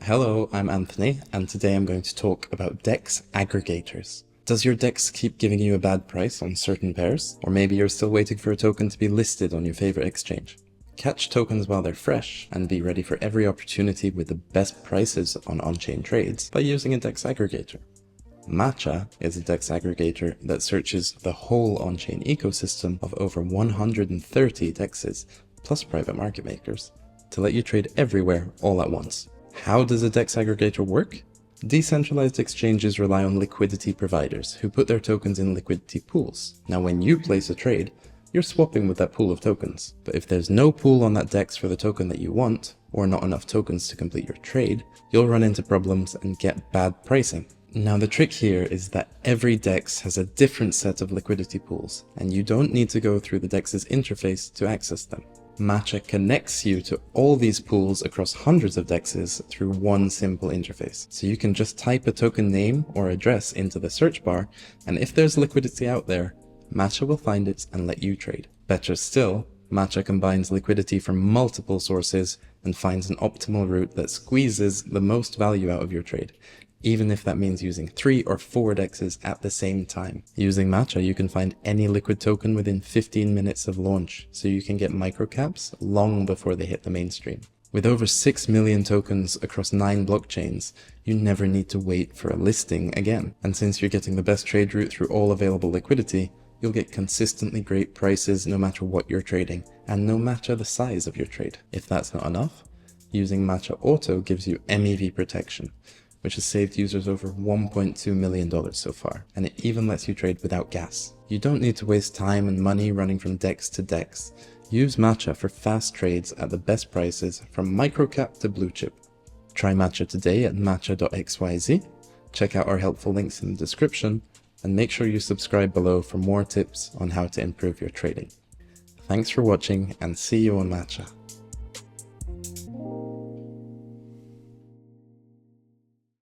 Hello, I'm Anthony, and today I'm going to talk about DEX aggregators. Does your DEX keep giving you a bad price on certain pairs? Or maybe you're still waiting for a token to be listed on your favorite exchange? Catch tokens while they're fresh, and be ready for every opportunity with the best prices on on-chain trades by using a DEX aggregator. Matcha is a DEX aggregator that searches the whole on-chain ecosystem of over 130 DEXs, plus private market makers, to let you trade everywhere all at once. How does a DEX aggregator work? Decentralized exchanges rely on liquidity providers who put their tokens in liquidity pools. Now when you place a trade, you're swapping with that pool of tokens. But if there's no pool on that DEX for the token that you want, or not enough tokens to complete your trade, you'll run into problems and get bad pricing. Now the trick here is that every DEX has a different set of liquidity pools, and you don't need to go through the DEX's interface to access them. Matcha connects you to all these pools across hundreds of DEXs through one simple interface. So you can just type a token name or address into the search bar, and if there's liquidity out there, Matcha will find it and let you trade. Better still, Matcha combines liquidity from multiple sources and finds an optimal route that squeezes the most value out of your trade, even if that means using 3 or 4 DEXs at the same time. Using Matcha, you can find any liquid token within 15 minutes of launch, so you can get microcaps long before they hit the mainstream. With over 6 million tokens across 9 blockchains, you never need to wait for a listing again. And since you're getting the best trade route through all available liquidity, you'll get consistently great prices no matter what you're trading, and no matter the size of your trade. If that's not enough, using Matcha Auto gives you MEV protection, which has saved users over $1.2 million so far, and it even lets you trade without gas. You don't need to waste time and money running from DEX to DEX. Use Matcha for fast trades at the best prices from microcap to blue chip. Try Matcha today at matcha.xyz, check out our helpful links in the description, and make sure you subscribe below for more tips on how to improve your trading. Thanks for watching, and see you on Matcha.